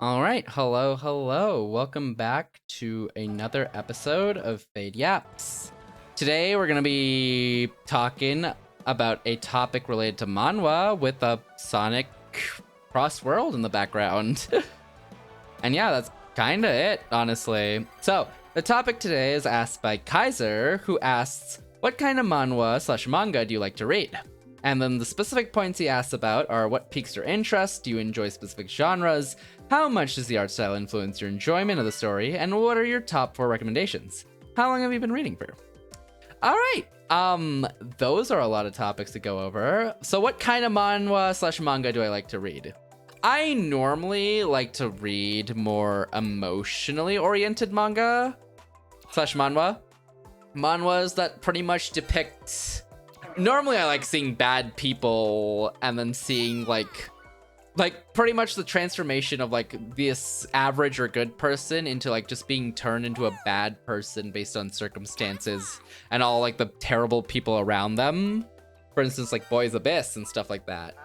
All right, hello. Welcome back to another episode of Fade Yaps. Today we're gonna be talking about a topic related to Manwha with a Sonic cross world in the background. And yeah, that's kind of it, honestly. So the topic today is asked by Kaiser, who asks, "What kind of manhwa/manga do you like to read?" And then the specific points he asks about are what piques your interest, do you enjoy specific genres, how much does the art style influence your enjoyment of the story, and what are your top 4 recommendations? How long have you been reading for? All right, those are a lot of topics to go over. So what kind of manhwa/manga do I like to read? I normally like to read more emotionally oriented manga/manhwa. Manhwas that pretty much depict. Normally I like seeing bad people and then seeing like pretty much the transformation of like this average or good person into like just being turned into a bad person based on circumstances and all like the terrible people around them. For instance, like Boys Abyss and stuff like that.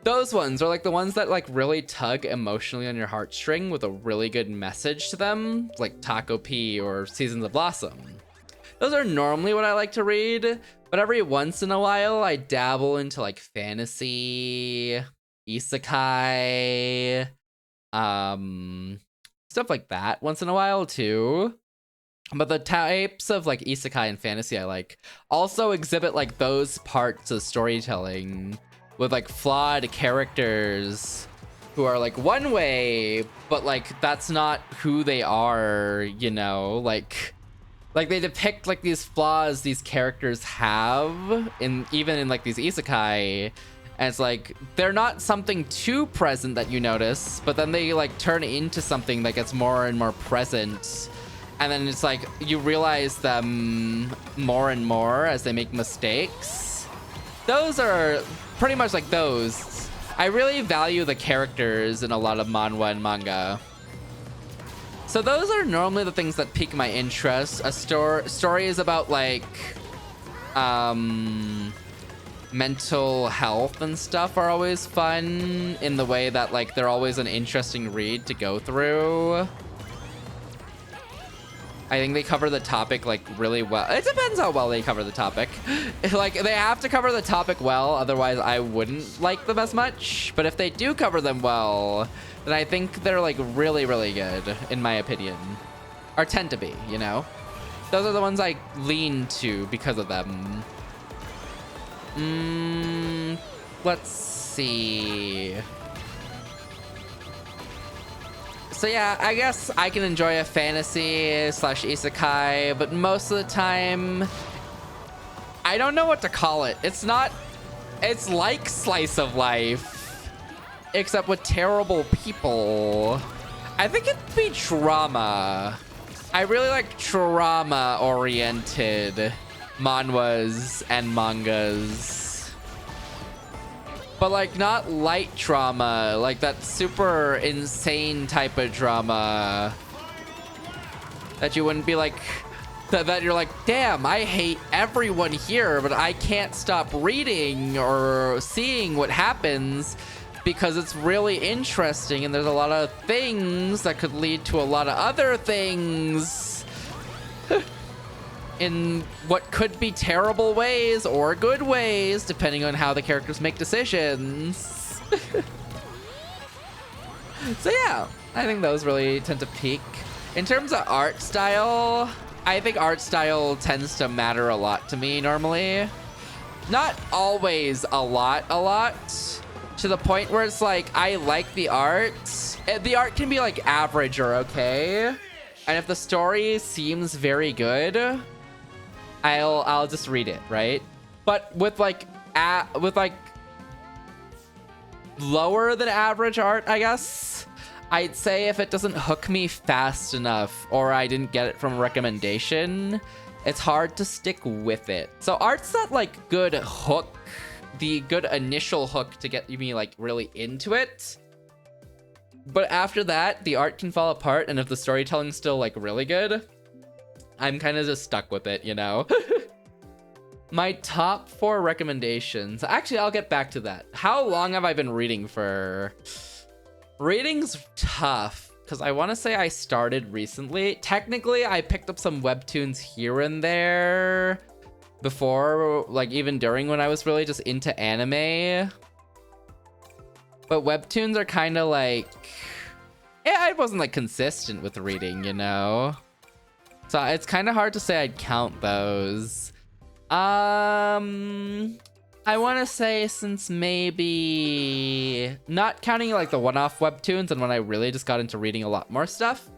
Those ones are like the ones that like really tug emotionally on your heartstring with a really good message to them, like Taco P or Seasons of Blossom. Those are normally what I like to read, but every once in a while I dabble into like fantasy, isekai, stuff like that once in a while too. But the types of like isekai and fantasy I like also exhibit like those parts of storytelling with like flawed characters who are like one way, but like that's not who they are, you know, like they depict like these flaws these characters have in even in like these isekai, and it's like they're not something too present that you notice, but then they like turn into something that gets more and more present, and then it's like you realize them more and more as they make mistakes. Those are pretty much like those. I really value the characters in a lot of manhwa and manga. So those are normally the things that pique my interest. Stories about like mental health and stuff are always fun in the way that like they're always an interesting read to go through. I think they cover the topic like really well. It depends how well they cover the topic. Like they have to cover the topic well, otherwise I wouldn't like them as much. But if they do cover them well, then I think they're like really, really good, in my opinion. Or tend to be, you know? Those are the ones I lean to because of them. Let's see. So yeah, I guess I can enjoy a fantasy/isekai, but most of the time, I don't know what to call it. It's like slice of life, except with terrible people. I think it'd be drama. I really like trauma-oriented manhwas and mangas. But like not light drama, like that super insane type of drama that you wouldn't be like, that you're like, damn, I hate everyone here, but I can't stop reading or seeing what happens because it's really interesting and there's a lot of things that could lead to a lot of other things in what could be terrible ways or good ways, depending on how the characters make decisions. So yeah, I think those really tend to peak. In terms of art style, I think art style tends to matter a lot to me normally. Not always a lot, to the point where it's like, I like the art. The art can be like average or okay. And if the story seems very good, I'll just read it, right? But with like lower than average art, I guess, I'd say if it doesn't hook me fast enough or I didn't get it from a recommendation, it's hard to stick with it. So art's that like good hook, the good initial hook to get me like really into it. But after that, the art can fall apart, and if the storytelling's still like really good, I'm kind of just stuck with it, you know? My top 4 recommendations. Actually, I'll get back to that. How long have I been reading for? Reading's tough because I want to say I started recently. Technically, I picked up some webtoons here and there before, like even during when I was really just into anime. But webtoons are kind of like, yeah, I wasn't like consistent with reading, you know? So it's kind of hard to say I'd count those. I want to say since maybe not counting like the one-off webtoons and when I really just got into reading a lot more stuff,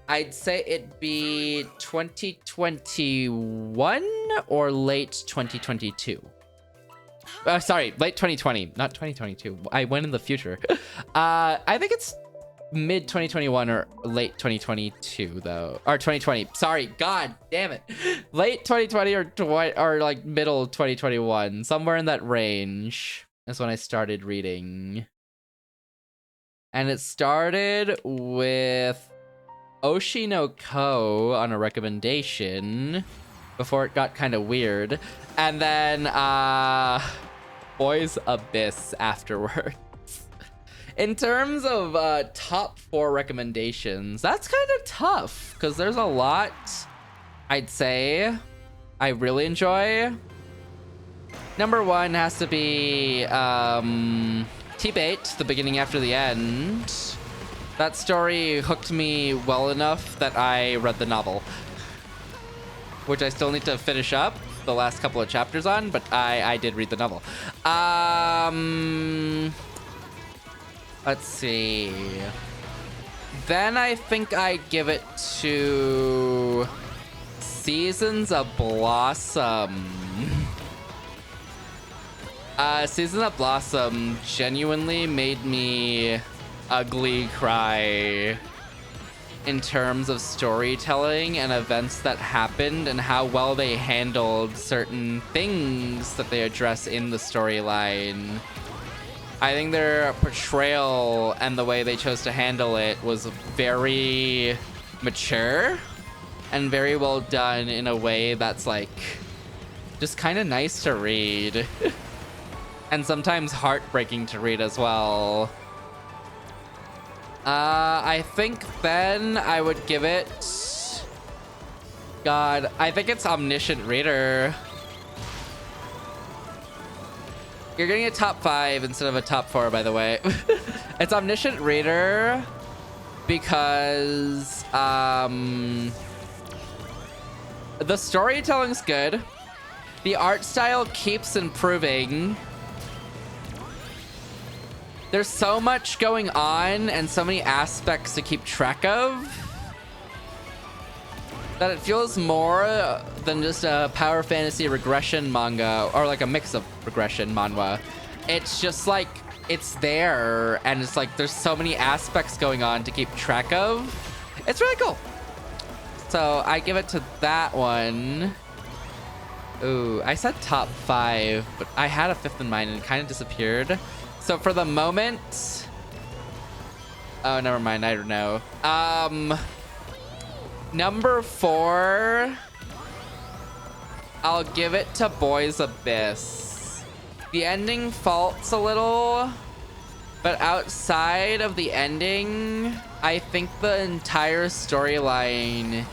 I'd say it'd be 2021 or late 2022. Sorry, late 2020, not 2022. I went in the future. I think it's mid 2021 or late 2022 though, or 2020. Sorry, god damn it, late 2020 or like middle 2021, somewhere in that range is when I started reading. And it started with Oshi no Ko on a recommendation before it got kind of weird, and then Boys Abyss afterward. In terms of top 4 recommendations, that's kind of tough because there's a lot I'd say I really enjoy. Number 1 has to be T-Bait, The Beginning After the End. That story hooked me well enough that I read the novel, which I still need to finish up the last couple of chapters on, but I did read the novel. Let's see. Then I think I'd give it to Seasons of Blossom. Seasons of Blossom genuinely made me ugly cry in terms of storytelling and events that happened and how well they handled certain things that they address in the storyline. I think their portrayal and the way they chose to handle it was very mature and very well done in a way that's like just kind of nice to read and sometimes heartbreaking to read as well. I think then I would give it, God, I think it's Omniscient Reader. You're getting a top 5 instead of a top 4, by the way. It's Omniscient Reader because the storytelling's good. The art style keeps improving. There's so much going on and so many aspects to keep track of that it feels more than just a power fantasy regression manga or like a mix of regression manhwa. It's just like it's there and it's like there's so many aspects going on to keep track of. It's really cool. So I give it to that one. Ooh, I said top 5, but I had a 5th in mind and it kind of disappeared. So for the moment, oh, never mind. I don't know. Number 4, I'll give it to Boys Abyss. The ending faults a little, but outside of the ending, I think the entire storyline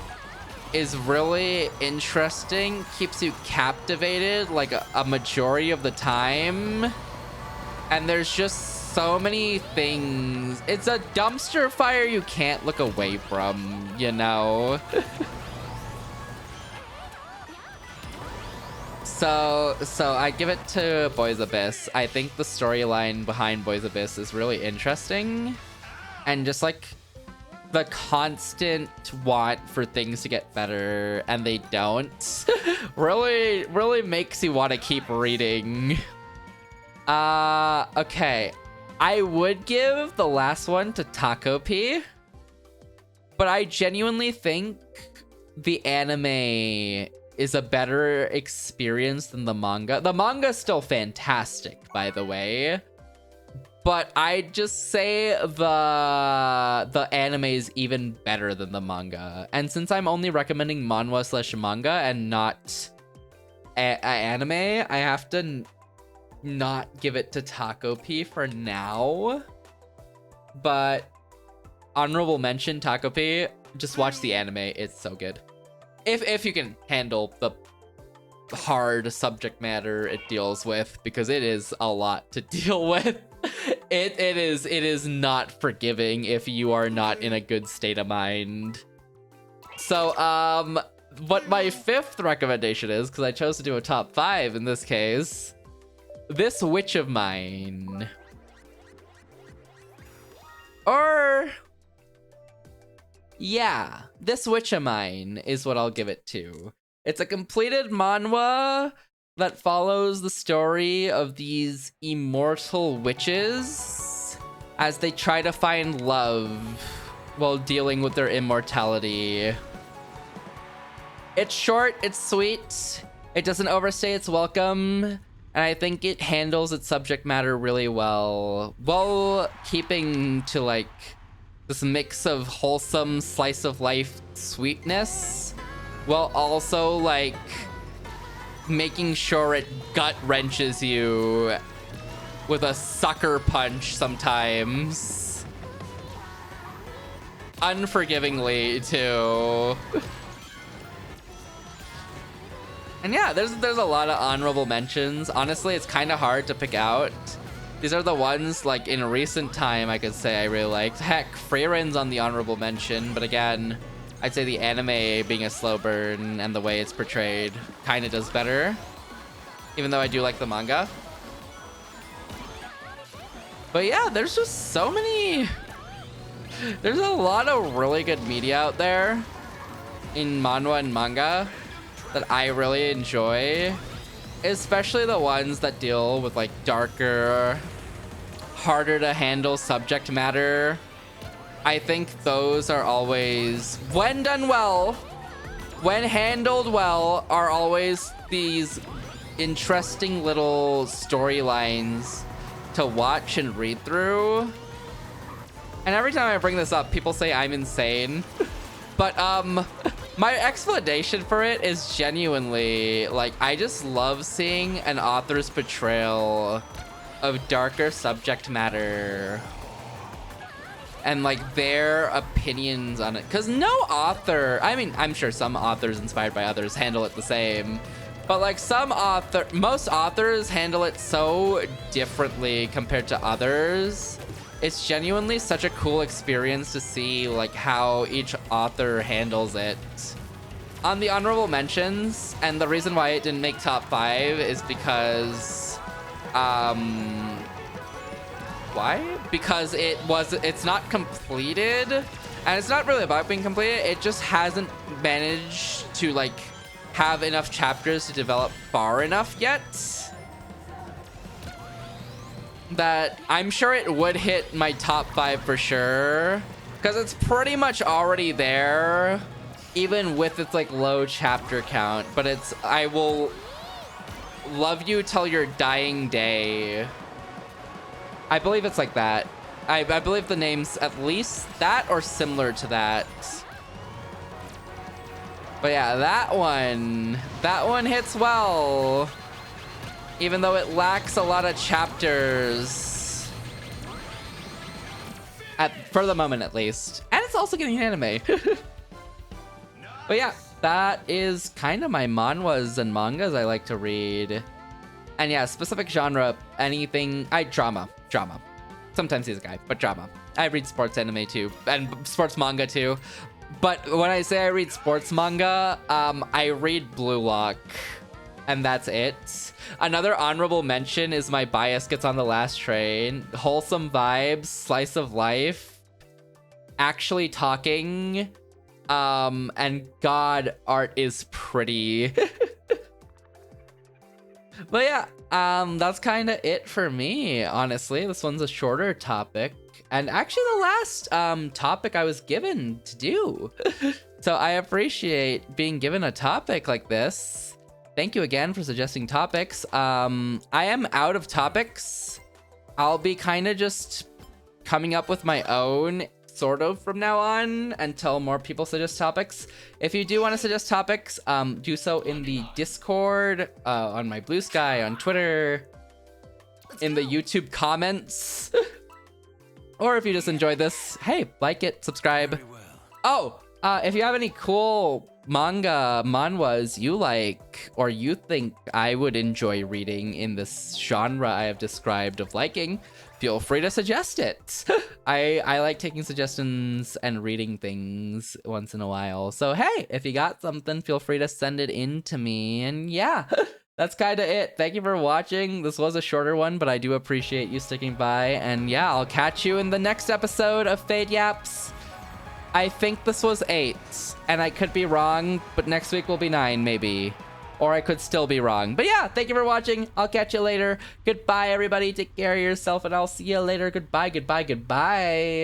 is really interesting, keeps you captivated like a majority of the time. And there's just so many things. It's a dumpster fire you can't look away from, you know? So I give it to Boys Abyss. I think the storyline behind Boys Abyss is really interesting. And just like the constant want for things to get better and they don't really makes you want to keep reading. Okay. I would give the last one to Taco P, but I genuinely think the anime is a better experience than the manga. The manga is still fantastic, by the way, but I'd just say the anime is even better than the manga. And since I'm only recommending manhwa/manga and not anime, I have to not give it to Taco P for now. but honorable mention Takopi. Just watch the anime. It's so good. If you can handle the hard subject matter it deals with, because it is a lot to deal with. It is not forgiving if you are not in a good state of mind. So what my 5th recommendation is, because I chose to do a top 5 in this case, this witch of mine. Or yeah, this witch of mine is what I'll give it to. It's a completed manhwa that follows the story of these immortal witches as they try to find love while dealing with their immortality. It's short, it's sweet, it doesn't overstay its welcome, and I think it handles its subject matter really well, while keeping to like this mix of wholesome slice of life sweetness, while also like making sure it gut wrenches you with a sucker punch sometimes. Unforgivingly too. And yeah, there's a lot of honorable mentions. Honestly, it's kind of hard to pick out. These are the ones like in recent time I could say I really liked. Heck, VtuberEN's on the honorable mention, but again, I'd say the anime being a slow burn and the way it's portrayed kind of does better, even though I do like the manga. But yeah, there's just so many. There's a lot of really good media out there in manhwa and manga that I really enjoy, especially the ones that deal with like darker, harder to handle subject matter. I think those are always, when done well, when handled well, are always these interesting little storylines to watch and read through. And every time I bring this up, people say I'm insane. But my explanation for it is genuinely, like, I just love seeing an author's portrayal of darker subject matter and like their opinions on it. Because no author, I mean, I'm sure some authors inspired by others handle it the same, but like most authors handle it so differently compared to others. It's genuinely such a cool experience to see like how each author handles it. On the honorable mentions, and the reason why it didn't make top 5 is because why? Because it's not completed, and it's not really about being completed, it just hasn't managed to like have enough chapters to develop far enough yet that I'm sure it would hit my top 5 for sure, because it's pretty much already there, even with its like low chapter count. But it's I will love you till your dying day. I believe it's like that. I believe the name's at least that or similar to that. But yeah, that one hits well, even though it lacks a lot of chapters for the moment at least. And it's also getting an anime. But yeah, that is kind of my manhwas and mangas I like to read. And yeah, specific genre, anything, drama. Sometimes he's a guy, but drama. I read sports anime too, and sports manga too. But when I say I read sports manga, I read Blue Lock, and that's it. Another honorable mention is my bias gets on the last train. Wholesome vibes, slice of life, actually talking, and God, art is pretty. But yeah, that's kind of it for me, honestly. This one's a shorter topic, and actually the last topic I was given to do. So I appreciate being given a topic like this. Thank you again for suggesting topics. I am out of topics. I'll be kind of just coming up with my own, sort of, from now on until more people suggest topics. If you do want to suggest topics, do so in the Discord, on my Blue Sky, on Twitter, in the YouTube comments. Or if you just enjoyed this, hey, like it, subscribe. Oh, if you have any cool manhwas you like or you think I would enjoy reading in this genre I have described of liking, feel free to suggest it. I like taking suggestions and reading things once in a while. So hey, if you got something, feel free to send it in to me. And yeah, that's kind of it. Thank you for watching. This was a shorter one, but I do appreciate you sticking by. And yeah, I'll catch you in the next episode of Fade Yaps. I think this was 8, and I could be wrong, but next week will be 9, maybe. Or I could still be wrong. But yeah, thank you for watching. I'll catch you later. Goodbye, everybody. Take care of yourself, and I'll see you later. Goodbye, goodbye, goodbye.